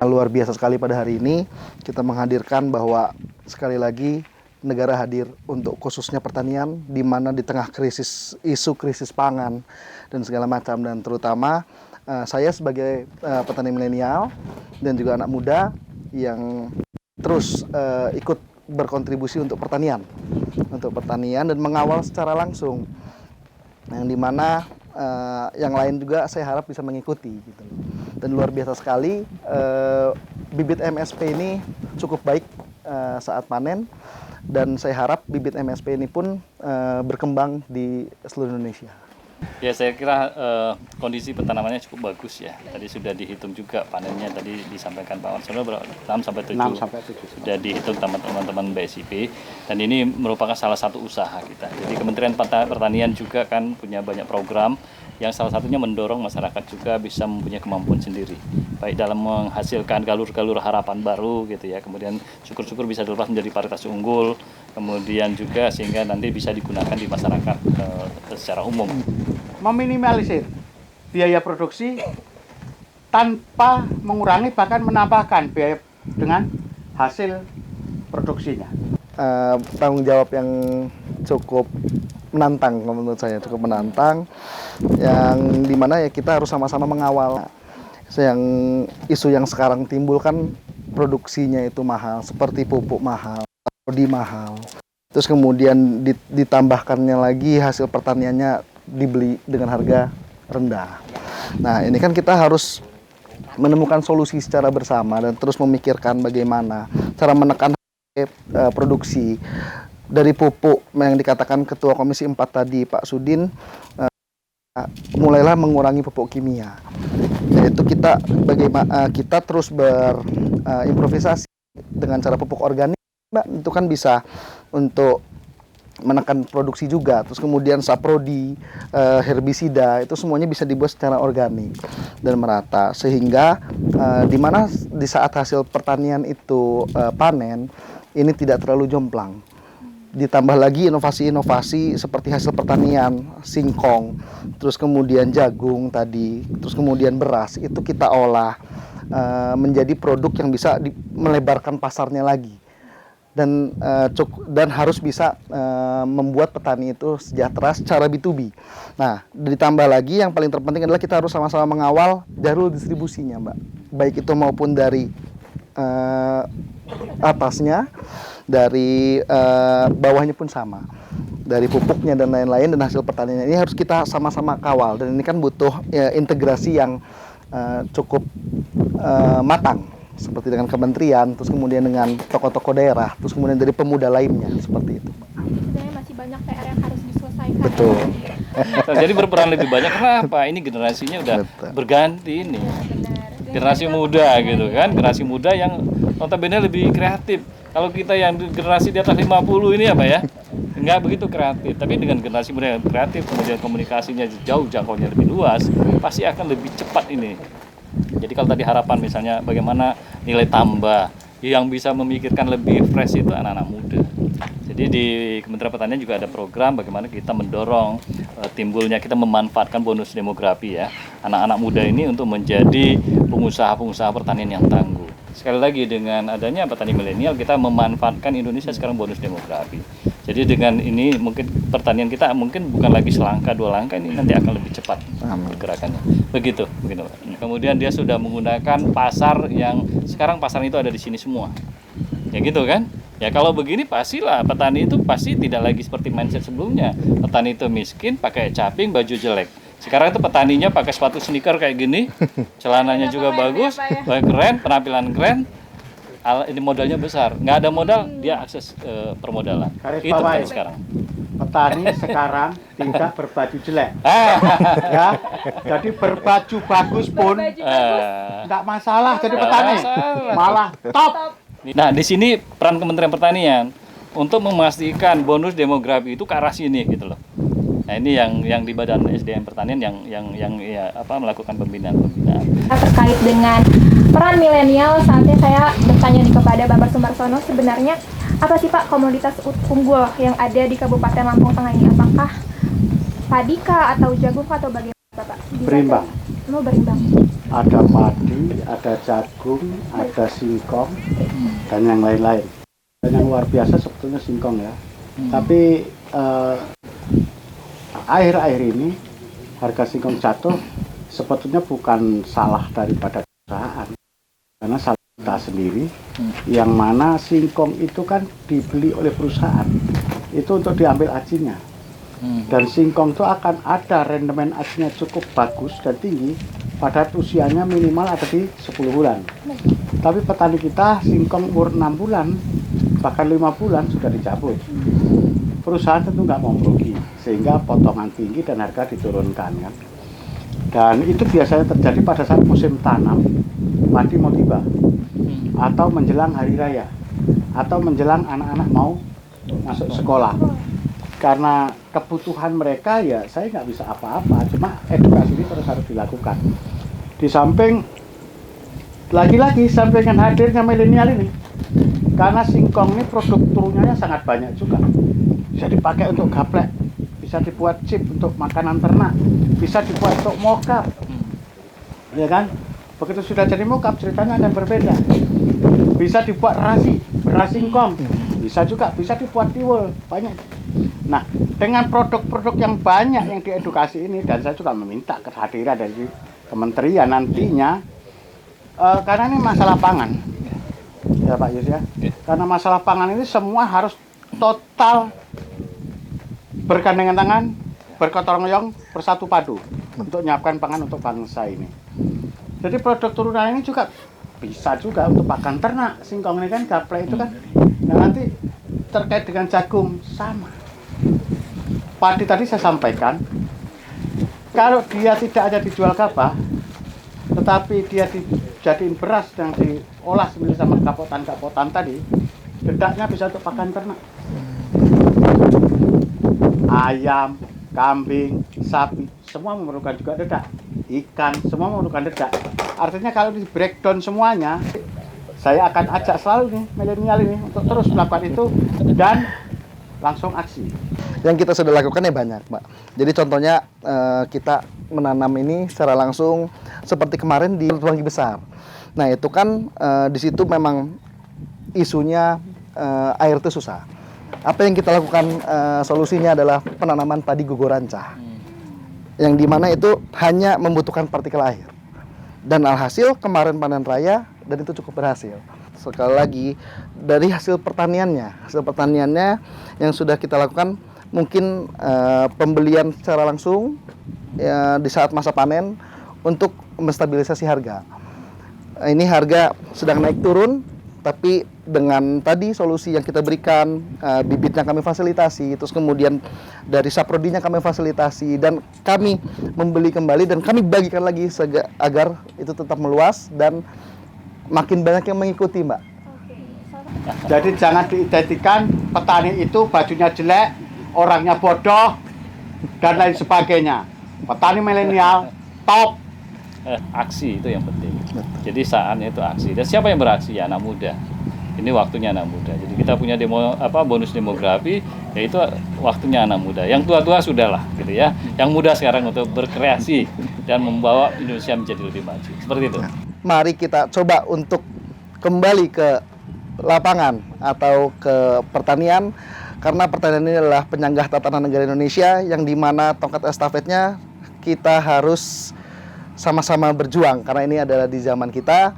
Luar biasa sekali pada hari ini kita menghadirkan bahwa sekali lagi negara hadir untuk khususnya pertanian, di mana di tengah isu krisis pangan dan segala macam, dan terutama saya sebagai petani milenial dan juga anak muda yang terus ikut berkontribusi untuk pertanian dan mengawal secara langsung, yang dimana yang lain juga saya harap bisa mengikuti gitu. Dan luar biasa sekali bibit MSP ini cukup baik saat panen, dan saya harap bibit MSP ini pun berkembang di seluruh Indonesia. Ya, saya kira kondisi petanamannya cukup bagus ya. Tadi sudah dihitung juga panennya, tadi disampaikan Pak Warsono 6-7 sudah dihitung teman-teman BSIP, dan ini merupakan salah satu usaha kita. Jadi Kementerian Pertanian juga kan punya banyak program yang salah satunya mendorong masyarakat juga bisa mempunyai kemampuan sendiri, baik dalam menghasilkan galur-galur harapan baru gitu ya, kemudian syukur-syukur bisa dilepas menjadi varietas unggul, kemudian juga sehingga nanti bisa digunakan di masyarakat secara umum. Meminimalisir biaya produksi tanpa mengurangi, bahkan menambahkan biaya dengan hasil produksinya. Tanggung jawab yang cukup menantang, menurut saya cukup menantang, yang dimana ya kita harus sama-sama mengawal. Yang isu yang sekarang timbul kan produksinya itu mahal, seperti pupuk mahal, padi mahal, terus kemudian ditambahkannya lagi hasil pertaniannya dibeli dengan harga rendah. Nah, ini kan kita harus menemukan solusi secara bersama dan terus memikirkan bagaimana cara menekan produksi. Dari pupuk yang dikatakan Ketua Komisi 4 tadi, Pak Sudin, mulailah mengurangi pupuk kimia. Yaitu kita terus berimprovisasi dengan cara pupuk organik, Mbak, itu kan bisa untuk menekan produksi juga. Terus kemudian saprodi, herbisida, itu semuanya bisa dibuat secara organik dan merata, sehingga di mana di saat hasil pertanian itu panen, ini tidak terlalu jomplang. Ditambah lagi inovasi-inovasi seperti hasil pertanian, singkong, terus kemudian jagung tadi, terus kemudian beras, itu kita olah menjadi produk yang bisa melebarkan pasarnya lagi. Dan harus bisa membuat petani itu sejahtera secara B2B. Nah, ditambah lagi yang paling terpenting adalah kita harus sama-sama mengawal jalur distribusinya, Mbak. Baik itu maupun dari atasnya, dari bawahnya pun sama, dari pupuknya dan lain-lain, dan hasil pertanian ini harus kita sama-sama kawal, dan ini kan butuh integrasi yang cukup matang, seperti dengan kementerian, terus kemudian dengan tokoh-tokoh daerah, terus kemudian dari pemuda lainnya, seperti itu. Sebenarnya masih banyak PR yang harus diselesaikan. Betul. Jadi berperan lebih banyak, kenapa? Ini generasinya udah berganti ini. Generasi muda gitu kan, generasi muda yang notabene lebih kreatif. Kalau kita yang generasi di atas 50 ini apa ya, nggak begitu kreatif. Tapi dengan generasi muda yang kreatif, kemudian komunikasinya jauh, jangkauannya lebih luas, pasti akan lebih cepat ini. Jadi kalau tadi harapan misalnya bagaimana nilai tambah, yang bisa memikirkan lebih fresh itu anak-anak muda. Jadi di Kementerian Pertanian juga ada program bagaimana kita mendorong timbulnya, kita memanfaatkan bonus demografi ya, anak-anak muda ini untuk menjadi pengusaha-pengusaha pertanian yang tangguh. Sekali lagi dengan adanya petani milenial, kita memanfaatkan Indonesia sekarang bonus demografi. Jadi dengan ini mungkin pertanian kita mungkin bukan lagi selangkah 2 langkah, ini nanti akan lebih cepat pergerakannya. Begitu. Kemudian dia sudah menggunakan pasar yang sekarang pasar itu ada di sini semua. Ya gitu kan? Ya kalau begini pastilah petani itu pasti tidak lagi seperti mindset sebelumnya. Petani itu miskin, pakai caping, baju jelek. Sekarang itu petaninya pakai sepatu sneaker kayak gini, celananya juga bagus, keren, penampilan keren, ini modalnya besar. Nggak ada modal, dia akses permodalan. Itu petani sekarang. Petani sekarang tidak berbaju jelek. Ya, jadi berbaju bagus pun nggak masalah jadi petani, malah top. Nah, di sini peran Kementerian Pertanian untuk memastikan bonus demografi itu ke arah sini gitu loh. Nah, ini yang di Badan SDM Pertanian yang melakukan pembinaan. Terkait dengan peran milenial, saatnya saya bertanya kepada Bapak Sumarsono, sebenarnya apa sih Pak komoditas unggul yang ada di Kabupaten Lampung Tengah ini? Apakah padi kah atau jagung atau bagaimana Pak? Berimbang. Berimbang. ada padi, ada jagung, ada singkong, dan yang lain-lain. Dan yang luar biasa sebetulnya singkong ya. Tapi akhir-akhir ini harga singkong jatuh sebetulnya bukan salah daripada perusahaan, karena salah kita sendiri, yang mana singkong itu kan dibeli oleh perusahaan itu untuk diambil ajinya. Dan singkong itu akan ada rendemen ajinya cukup bagus dan tinggi pada usianya minimal ada di 10 bulan. Tapi petani kita singkong umur 6 bulan bahkan 5 bulan sudah dicabut. Perusahaan tentu nggak mau merugi, sehingga potongan tinggi dan harga diturunkan kan. Dan itu biasanya terjadi pada saat musim tanam, padi mau tiba, atau menjelang hari raya, atau menjelang anak-anak mau masuk sekolah. Karena kebutuhan mereka ya saya nggak bisa apa-apa, cuma edukasi ini terus harus dilakukan. Di samping, lagi-lagi sampingan hadirnya milenial ini, karena singkong ini produk turunannya sangat banyak juga. Bisa dipakai untuk gaplek, bisa dibuat chip untuk makanan ternak, bisa dibuat untuk mokap, ya kan? Begitu sudah jadi mokap ceritanya akan berbeda. Bisa dibuat rasi, beras singkong, bisa juga, bisa dibuat tiwul, banyak. Nah, dengan produk-produk yang banyak yang diedukasi ini, dan saya juga meminta kehadiran dari kementerian nantinya, karena ini masalah pangan, ya Pak Yus ya. Karena masalah pangan ini semua harus total bergandengan tangan, bergotong royong, bersatu padu untuk menyiapkan pangan untuk bangsa ini. Jadi produk turunan ini juga bisa juga untuk pakan ternak, singkong ini kan gaplek itu kan. Nah nanti terkait dengan jagung sama. Padi tadi saya sampaikan, kalau dia tidak hanya dijual gabah, tetapi dia dijadiin beras yang diolah sendiri sama kapotan-kapotan tadi, dedaknya bisa untuk pakan ternak. Ayam, kambing, sapi, semua memerlukan juga dedak. Ikan, semua memerlukan dedak. Artinya kalau di breakdown semuanya, saya akan ajak selalu nih milenial ini untuk terus melakukan itu dan langsung aksi. Yang kita sudah lakukan ya banyak, Pak. Jadi contohnya kita menanam ini secara langsung seperti kemarin di Tangki Besar. Nah itu kan di situ memang isunya air itu susah. Apa yang kita lakukan solusinya adalah penanaman padi gugorancah, yang dimana itu hanya membutuhkan partikel air. Dan alhasil kemarin panen raya dan itu cukup berhasil. Sekali lagi dari hasil pertaniannya yang sudah kita lakukan, mungkin pembelian secara langsung ya, di saat masa panen untuk menstabilisasi harga. Ini harga sedang naik turun, tapi dengan tadi solusi yang kita berikan, bibitnya kami fasilitasi, terus kemudian dari saprodinya kami fasilitasi, dan kami membeli kembali dan kami bagikan lagi agar itu tetap meluas dan makin banyak yang mengikuti, Mbak. Jadi jangan diidentikan petani itu bajunya jelek, orangnya bodoh, dan lain sebagainya. Petani milenial top. Aksi itu yang penting. Jadi saatnya itu aksi. Dan siapa yang beraksi? Ya anak muda. Ini waktunya anak muda. Jadi kita punya bonus demografi, yaitu waktunya anak muda. Yang tua-tua sudahlah, gitu ya. Yang muda sekarang untuk berkreasi dan membawa Indonesia menjadi lebih maju. Seperti itu. Mari kita coba untuk kembali ke lapangan atau ke pertanian, karena pertanian ini adalah penyanggah tatanan negara Indonesia, yang dimana tongkat estafetnya kita harus sama-sama berjuang, karena ini adalah di zaman kita.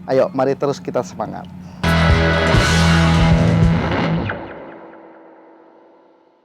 Ayo, mari terus kita semangat.